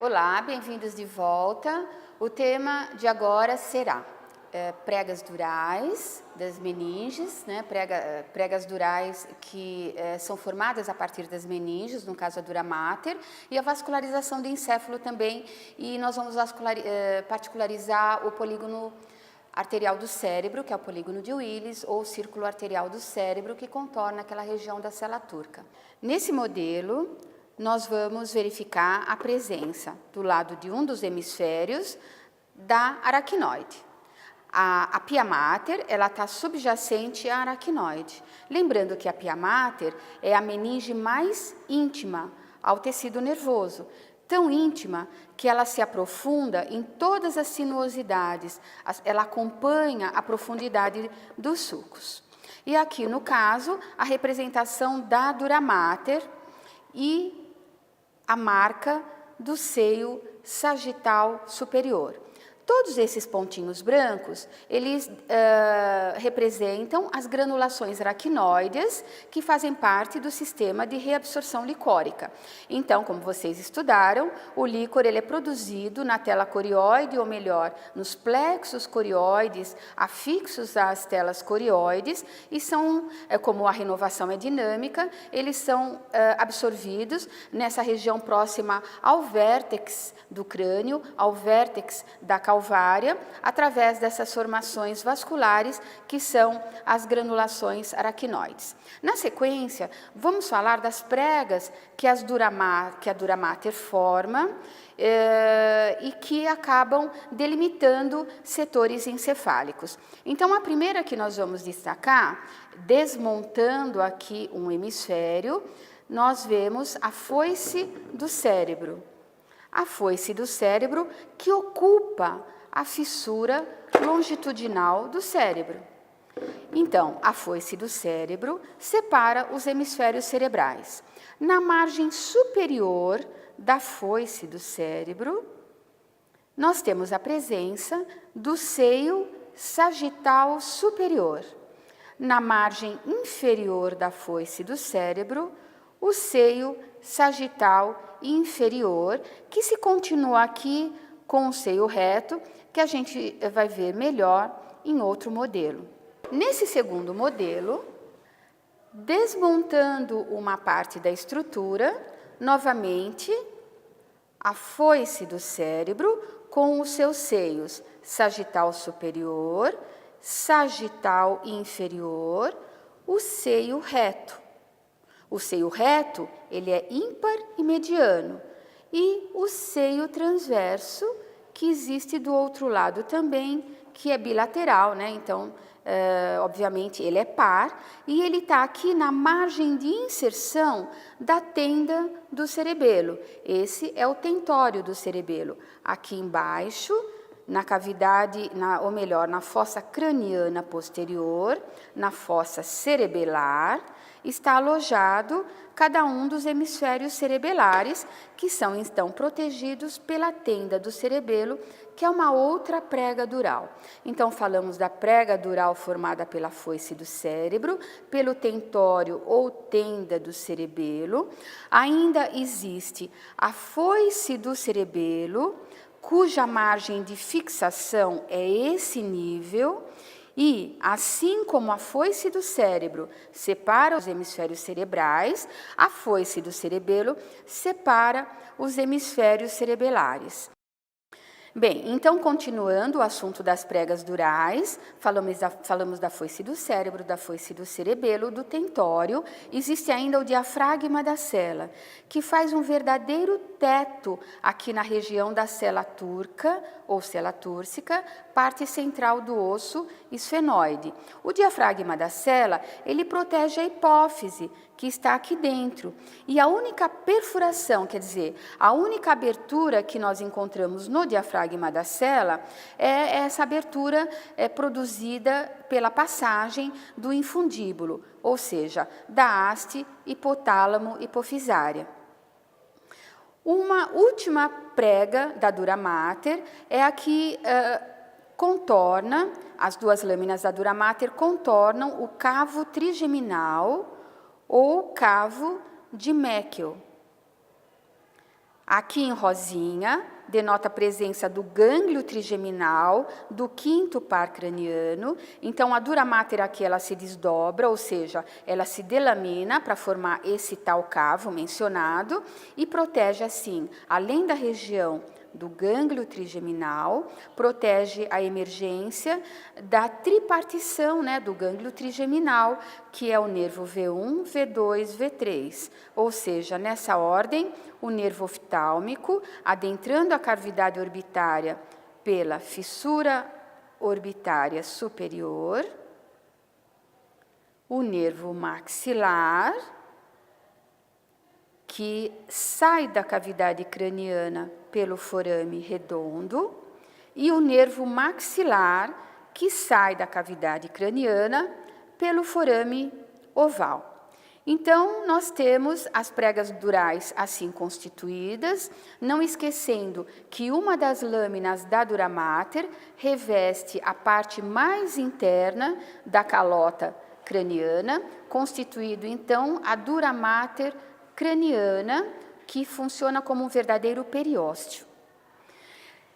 Olá, bem-vindos de volta. O tema de agora será pregas durais das meninges, né? Pregas durais que são formadas a partir das meninges, no caso a dura mater, e a vascularização do encéfalo também, e nós vamos particularizar o polígono arterial do cérebro, que é o polígono de Willis, ou o círculo arterial do cérebro, que contorna aquela região da cela turca. Nesse modelo, nós vamos verificar a presença do lado de um dos hemisférios da aracnoide. A pia mater, ela está subjacente à aracnoide. Lembrando que a pia mater é a meninge mais íntima ao tecido nervoso, tão íntima que ela se aprofunda em todas as sinuosidades, ela acompanha a profundidade dos sulcos. E aqui, no caso, a representação da dura mater e a marca do seio sagital superior. Todos esses pontinhos brancos, eles representam as granulações aracnoides que fazem parte do sistema de reabsorção licórica. Então, como vocês estudaram, o líquor ele é produzido na tela corioide, ou melhor, nos plexos corioides afixos às telas corioides, e são, como a renovação é dinâmica, eles são absorvidos nessa região próxima ao vértex do crânio, ao vértex da calvária, através dessas formações vasculares que são as granulações aracnoides. Na sequência, vamos falar das pregas que a dura mater forma e que acabam delimitando setores encefálicos. Então, a primeira que nós vamos destacar, desmontando aqui um hemisfério, nós vemos a foice do cérebro. A foice do cérebro que ocupa a fissura longitudinal do cérebro. Então, a foice do cérebro separa os hemisférios cerebrais. Na margem superior da foice do cérebro, nós temos a presença do seio sagital superior. Na margem inferior da foice do cérebro, o seio sagital inferior, que se continua aqui com o seio reto, que a gente vai ver melhor em outro modelo. Nesse segundo modelo, desmontando uma parte da estrutura, novamente, a foice do cérebro com os seus seios sagital superior, sagital inferior, o seio reto. O seio reto, ele é ímpar e mediano, e o seio transverso, que existe do outro lado também, que é bilateral, né? Então, obviamente, ele é par, e ele está aqui na margem de inserção da tenda do cerebelo. Esse é o tentório do cerebelo. Aqui embaixo, na cavidade, ou melhor, na fossa craniana posterior, na fossa cerebelar, está alojado cada um dos hemisférios cerebelares, que são então protegidos pela tenda do cerebelo, que é uma outra prega dural. Então, falamos da prega dural formada pela foice do cérebro, pelo tentório ou tenda do cerebelo. Ainda existe a foice do cerebelo, cuja margem de fixação é esse nível, e, assim como a foice do cérebro separa os hemisférios cerebrais, a foice do cerebelo separa os hemisférios cerebelares. Bem, então, continuando o assunto das pregas durais, falamos da foice do cérebro, da foice do cerebelo, do tentório. Existe ainda o diafragma da cela, que faz um verdadeiro teto aqui na região da cela turca, ou cela túrcica, parte central do osso esfenoide. O diafragma da cela, ele protege a hipófise, que está aqui dentro. E a única perfuração, quer dizer, a única abertura que nós encontramos no diafragma da cela é essa abertura produzida pela passagem do infundíbulo, ou seja, da haste hipotálamo-hipofisária. Uma última prega da dura mater é a que contorna, as duas lâminas da dura mater contornam o cavo trigeminal ou cavo de Meckel. Aqui em rosinha, denota a presença do gânglio trigeminal, do quinto par craniano. Então, a dura mater aqui ela se desdobra, ou seja, ela se delamina para formar esse tal cavo mencionado e protege, assim, além da região do gânglio trigeminal, protege a emergência da tripartição, né, do gânglio trigeminal, que é o nervo V1, V2, V3. Ou seja, nessa ordem, o nervo oftálmico, adentrando a cavidade orbitária pela fissura orbitária superior, o nervo maxilar, que sai da cavidade craniana pelo forame redondo, e o nervo maxilar, que sai da cavidade craniana pelo forame oval. Então, nós temos as pregas durais assim constituídas, não esquecendo que uma das lâminas da dura mater reveste a parte mais interna da calota craniana, constituído, então, a dura mater craniana, que funciona como um verdadeiro periósteo.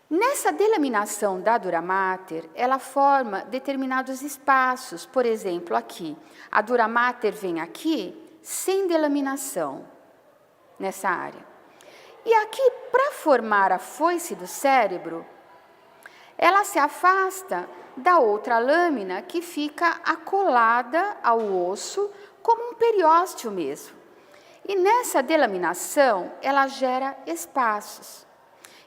Nessa delaminação da dura mater, ela forma determinados espaços. Por exemplo, aqui, a dura mater vem aqui sem delaminação, nessa área. E aqui, para formar a foice do cérebro, ela se afasta da outra lâmina que fica acolada ao osso, como um periósteo mesmo. E nessa delaminação, ela gera espaços.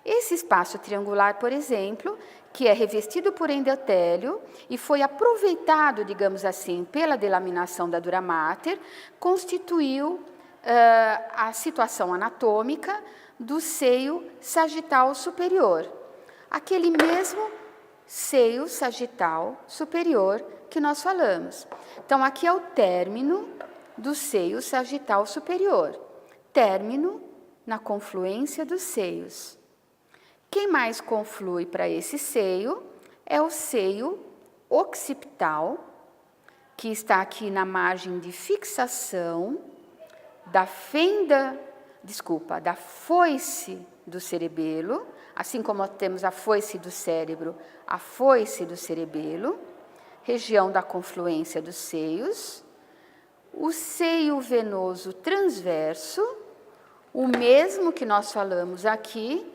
Esse espaço triangular, por exemplo, que é revestido por endotélio e foi aproveitado, digamos assim, pela delaminação da dura mater, constituiu a situação anatômica do seio sagital superior. Aquele mesmo seio sagital superior que nós falamos. Então, aqui é o término do seio sagital superior, término na confluência dos seios. Quem mais conflui para esse seio é o seio occipital, que está aqui na margem de fixação da da foice do cerebelo, assim como temos a foice do cérebro, a foice do cerebelo, região da confluência dos seios. O seio venoso transverso, o mesmo que nós falamos aqui,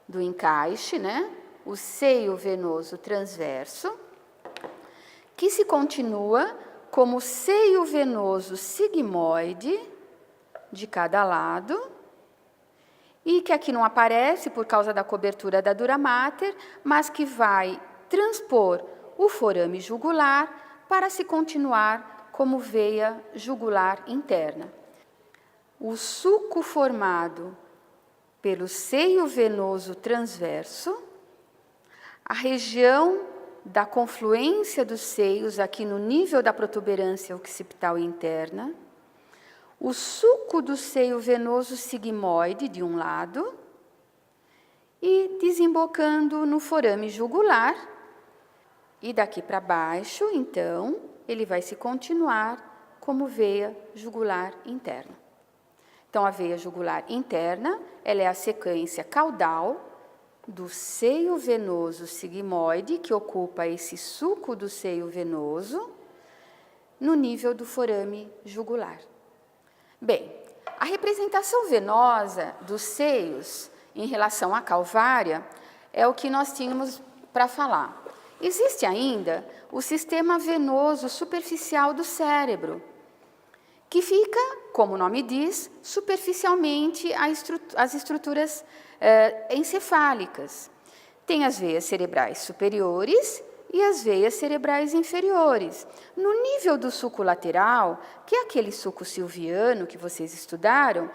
do encaixe, né? O seio venoso transverso, que se continua como seio venoso sigmoide de cada lado, e que aqui não aparece por causa da cobertura da dura mater, mas que vai transpor o forame jugular para se continuar como veia jugular interna. O sulco formado pelo seio venoso transverso, a região da confluência dos seios, aqui no nível da protuberância occipital interna, o sulco do seio venoso sigmoide de um lado e desembocando no forame jugular, e daqui para baixo, então, ele vai se continuar como veia jugular interna. Então, a veia jugular interna, ela é a sequência caudal do seio venoso sigmoide, que ocupa esse sulco do seio venoso, no nível do forame jugular. Bem, a representação venosa dos seios em relação à calvária é o que nós tínhamos para falar. Existe ainda o sistema venoso superficial do cérebro, que fica, como o nome diz, superficialmente as estruturas encefálicas. Tem as veias cerebrais superiores e as veias cerebrais inferiores. No nível do sulco lateral, que é aquele sulco silviano que vocês estudaram,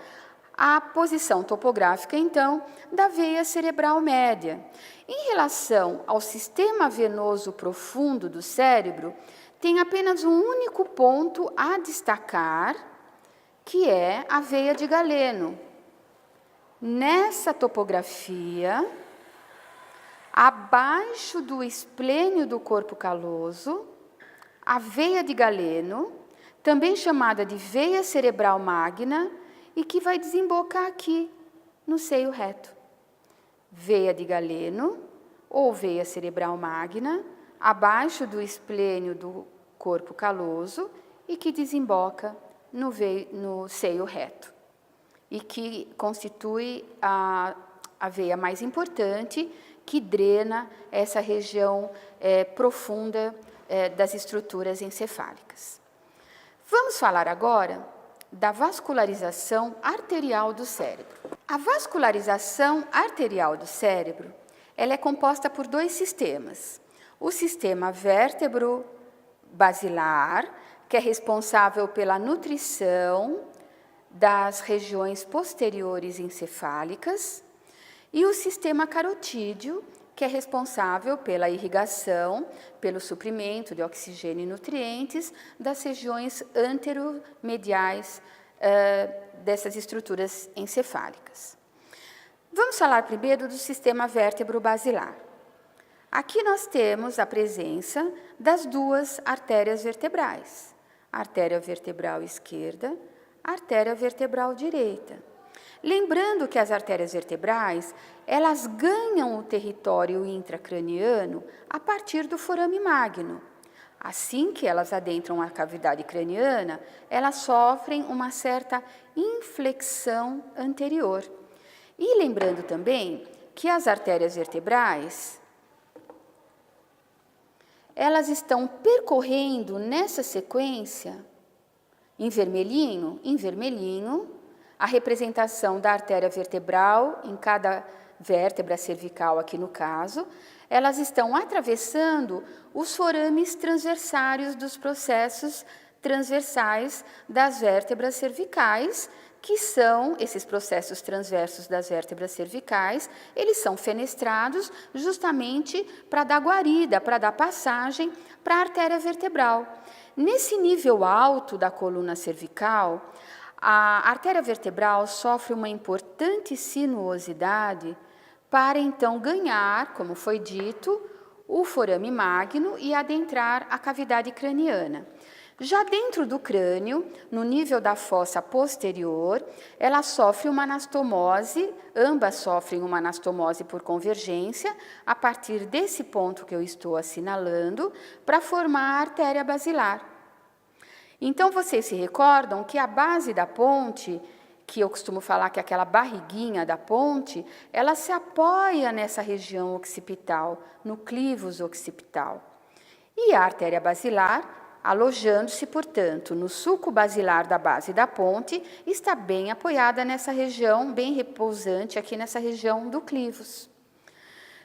a posição topográfica, então, da veia cerebral média. Em relação ao sistema venoso profundo do cérebro, tem apenas um único ponto a destacar, que é a veia de Galeno. Nessa topografia, abaixo do esplênio do corpo caloso, a veia de Galeno, também chamada de veia cerebral magna, e que vai desembocar aqui, no seio reto. Veia de Galeno, ou veia cerebral magna, abaixo do esplênio do corpo caloso e que desemboca no seio reto e que constitui a veia mais importante que drena essa região profunda das estruturas encefálicas. Vamos falar agora da vascularização arterial do cérebro. A vascularização arterial do cérebro, ela é composta por dois sistemas. O sistema vértebro-basilar, que é responsável pela nutrição das regiões posteriores encefálicas, e o sistema carotídeo, que é responsável pela irrigação, pelo suprimento de oxigênio e nutrientes das regiões anteromediais dessas estruturas encefálicas. Vamos falar primeiro do sistema vértebro-basilar. Aqui nós temos a presença das duas artérias vertebrais, a artéria vertebral esquerda, a artéria vertebral direita. Lembrando que as artérias vertebrais, elas ganham o território intracraniano a partir do forame magno. Assim que elas adentram a cavidade craniana, elas sofrem uma certa inflexão anterior. E lembrando também que as artérias vertebrais, elas estão percorrendo nessa sequência, em vermelhinho, a representação da artéria vertebral em cada vértebra cervical, aqui no caso, elas estão atravessando os forames transversários dos processos transversais das vértebras cervicais, que são esses processos transversos das vértebras cervicais, eles são fenestrados justamente para dar guarida, para dar passagem para a artéria vertebral. Nesse nível alto da coluna cervical, a artéria vertebral sofre uma importante sinuosidade para então ganhar, como foi dito, o forame magno e adentrar a cavidade craniana. Já dentro do crânio, no nível da fossa posterior, ela sofre uma anastomose, ambas sofrem uma anastomose por convergência, a partir desse ponto que eu estou assinalando, para formar a artéria basilar. Então, vocês se recordam que a base da ponte, que eu costumo falar que é aquela barriguinha da ponte, ela se apoia nessa região occipital, no clivus occipital. E a artéria basilar, alojando-se, portanto, no sulco basilar da base da ponte, está bem apoiada nessa região, bem repousante aqui nessa região do clivus.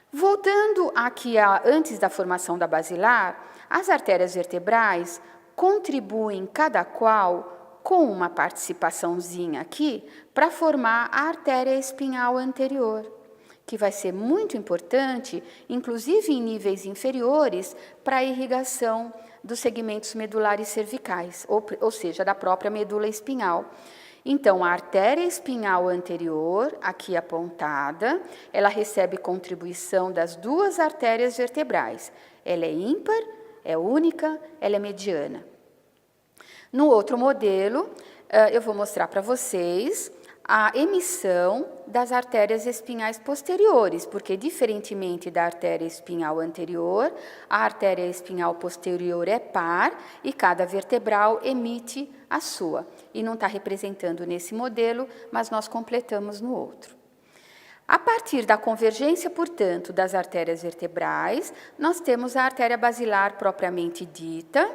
Voltando aqui antes da formação da basilar, as artérias vertebrais contribuem cada qual com uma participaçãozinha aqui para formar a artéria espinhal anterior, que vai ser muito importante, inclusive em níveis inferiores, para a irrigação dos segmentos medulares cervicais, ou seja, da própria medula espinhal. Então, a artéria espinhal anterior, aqui apontada, ela recebe contribuição das duas artérias vertebrais. Ela é ímpar, é única, ela é mediana. No outro modelo, eu vou mostrar para vocês a emissão das artérias espinhais posteriores, porque, diferentemente da artéria espinhal anterior, a artéria espinhal posterior é par e cada vertebral emite a sua. E não está representando nesse modelo, mas nós completamos no outro. A partir da convergência, portanto, das artérias vertebrais, nós temos a artéria basilar propriamente dita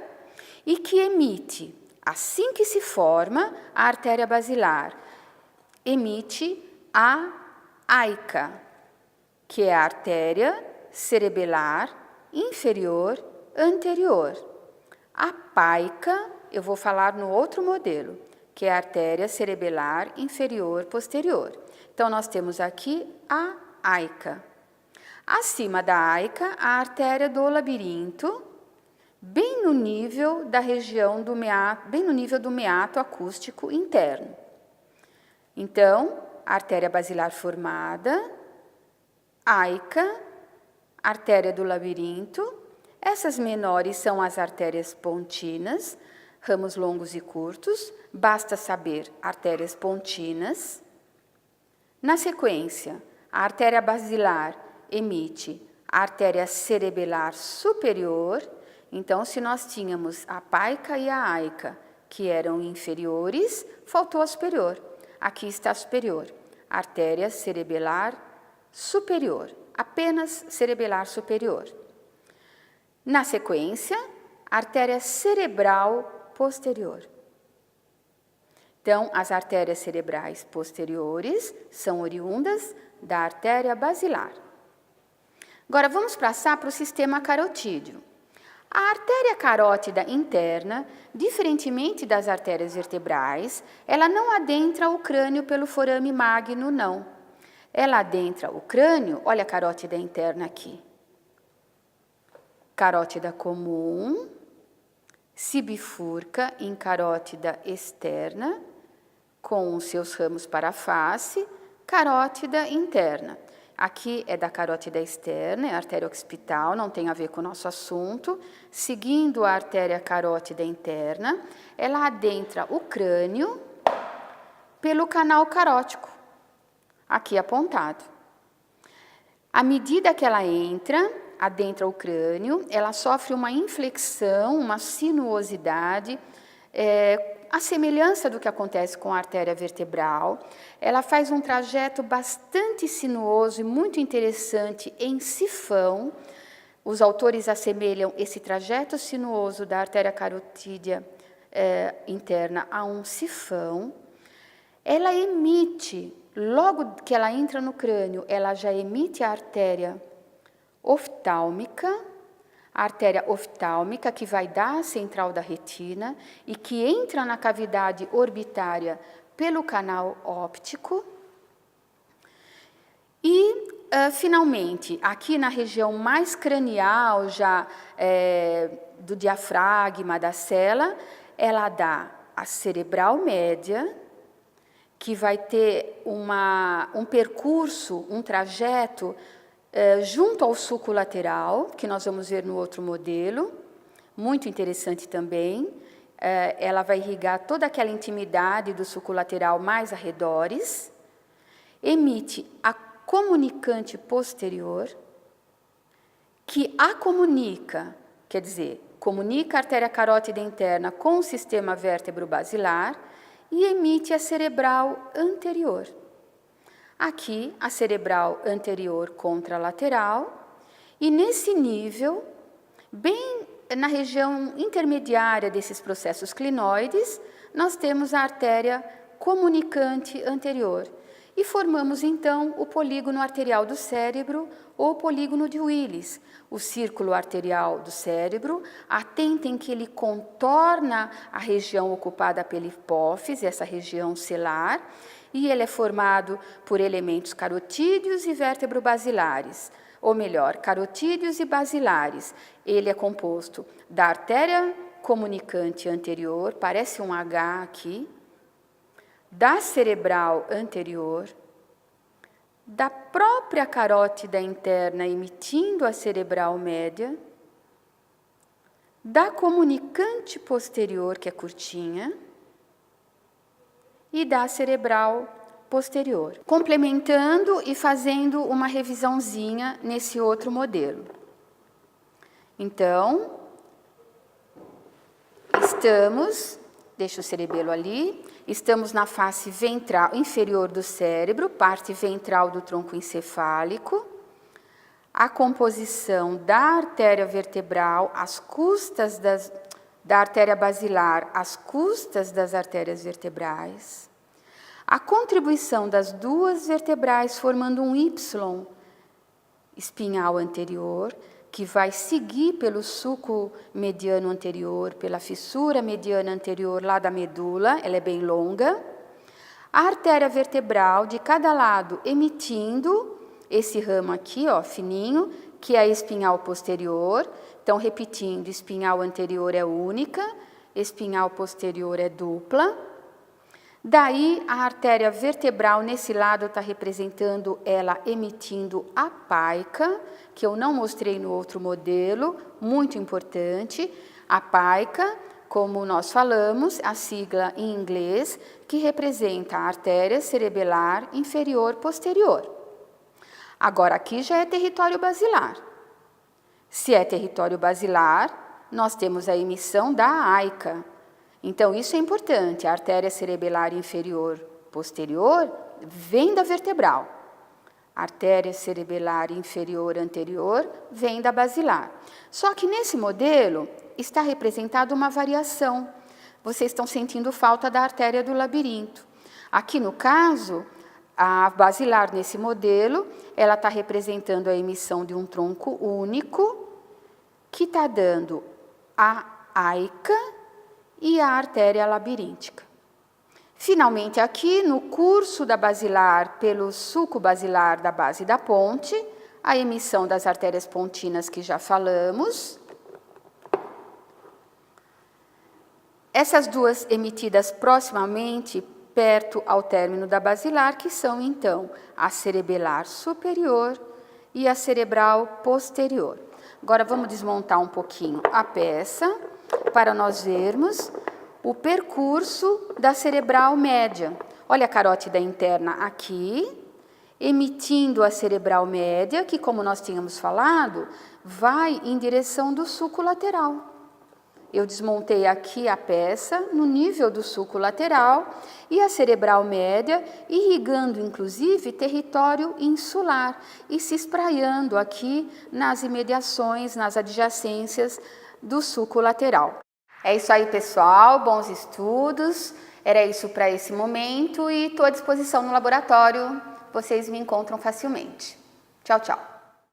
e que emite, assim que se forma a artéria basilar, emite a AICA, que é a artéria cerebelar inferior anterior. A PAICA, eu vou falar no outro modelo, que é a artéria cerebelar inferior posterior. Então, nós temos aqui a AICA. Acima da AICA, a artéria do labirinto, bem no nível da região do meato, bem no nível do meato acústico interno. Então, a artéria basilar formada, AICA, artéria do labirinto. Essas menores são as artérias pontinas, ramos longos e curtos, basta saber artérias pontinas. Na sequência, a artéria basilar emite a artéria cerebelar superior. Então, se nós tínhamos a paica e a aica, que eram inferiores, faltou a superior. Aqui está a superior, artéria cerebelar superior, apenas cerebelar superior. Na sequência, artéria cerebral posterior. Então, as artérias cerebrais posteriores são oriundas da artéria basilar. Agora, vamos passar para o sistema carotídeo. A artéria carótida interna, diferentemente das artérias vertebrais, ela não adentra o crânio pelo forame magno, não. Ela adentra o crânio, olha a carótida interna aqui. Carótida comum, se bifurca em carótida externa, com os seus ramos para a face, carótida interna. Aqui é da carótida externa, é a artéria occipital, não tem a ver com o nosso assunto. Seguindo a artéria carótida interna, ela adentra o crânio pelo canal carótico, aqui apontado. À medida que ela adentra o crânio, ela sofre uma inflexão, uma sinuosidade, a semelhança do que acontece com a artéria vertebral. Ela faz um trajeto bastante sinuoso e muito interessante em sifão. Os autores assemelham esse trajeto sinuoso da artéria carotídea interna a um sifão. Ela emite, logo que ela entra no crânio, ela já emite a artéria oftálmica, a artéria oftálmica que vai da central da retina e que entra na cavidade orbitária pelo canal óptico. E, finalmente, aqui na região mais cranial, já do diafragma, da cela, ela dá a cerebral média, que vai ter um percurso, um trajeto junto ao sulco lateral, que nós vamos ver no outro modelo, muito interessante também. Ela vai irrigar toda aquela intimidade do sulco lateral mais arredores, emite a comunicante posterior, que a comunica, quer dizer, comunica a artéria carótida interna com o sistema vértebro-basilar e emite a cerebral anterior. Aqui, a cerebral anterior contralateral, e nesse nível, bem na região intermediária desses processos clinoides, nós temos a artéria comunicante anterior. E formamos, então, o polígono arterial do cérebro, ou polígono de Willis, o círculo arterial do cérebro. Atentem que ele contorna a região ocupada pela hipófise, essa região celar, e ele é formado por elementos carotídeos e vértebro-basilares, ou melhor, carotídeos e basilares. Ele é composto da artéria comunicante anterior, parece um H aqui, da cerebral anterior, da própria carótida interna emitindo a cerebral média, da comunicante posterior, que é curtinha, e da cerebral posterior, complementando e fazendo uma revisãozinha nesse outro modelo. Então, deixa o cerebelo ali, estamos na face ventral, inferior do cérebro, parte ventral do tronco encefálico, a composição da artéria vertebral, às custas da artéria basilar, às custas das artérias vertebrais, a contribuição das duas vertebrais formando um Y espinhal anterior, que vai seguir pelo sulco mediano anterior, pela fissura mediana anterior lá da medula, ela é bem longa. A artéria vertebral de cada lado emitindo esse ramo aqui, ó, fininho, que é a espinhal posterior. Então, repetindo, espinhal anterior é única, espinhal posterior é dupla. Daí, a artéria vertebral nesse lado está representando ela emitindo a paica, que eu não mostrei no outro modelo, muito importante. A paica como nós falamos, a sigla em inglês, que representa a artéria cerebelar inferior posterior. Agora, aqui já é território basilar. Se é território basilar, nós temos a emissão da AICA. Então, isso é importante. A artéria cerebelar inferior posterior vem da vertebral. A artéria cerebelar inferior anterior vem da basilar. Só que nesse modelo está representada uma variação. Vocês estão sentindo falta da artéria do labirinto. Aqui no caso, a basilar nesse modelo, ela está representando a emissão de um tronco único, que está dando a AICA e a artéria labiríntica. Finalmente, aqui no curso da basilar, pelo sulco basilar da base da ponte, a emissão das artérias pontinas que já falamos. Essas duas emitidas proximamente, perto ao término da basilar, que são, então, a cerebelar superior e a cerebral posterior. Agora, vamos desmontar um pouquinho a peça para nós vermos o percurso da cerebral média. Olha a carótida interna aqui, emitindo a cerebral média, que, como nós tínhamos falado, vai em direção do sulco lateral. Eu desmontei aqui a peça no nível do sulco lateral e a cerebral média irrigando, inclusive, território insular e se espraiando aqui nas imediações, nas adjacências do sulco lateral. É isso aí, pessoal. Bons estudos. Era isso para esse momento e estou à disposição no laboratório. Vocês me encontram facilmente. Tchau, tchau.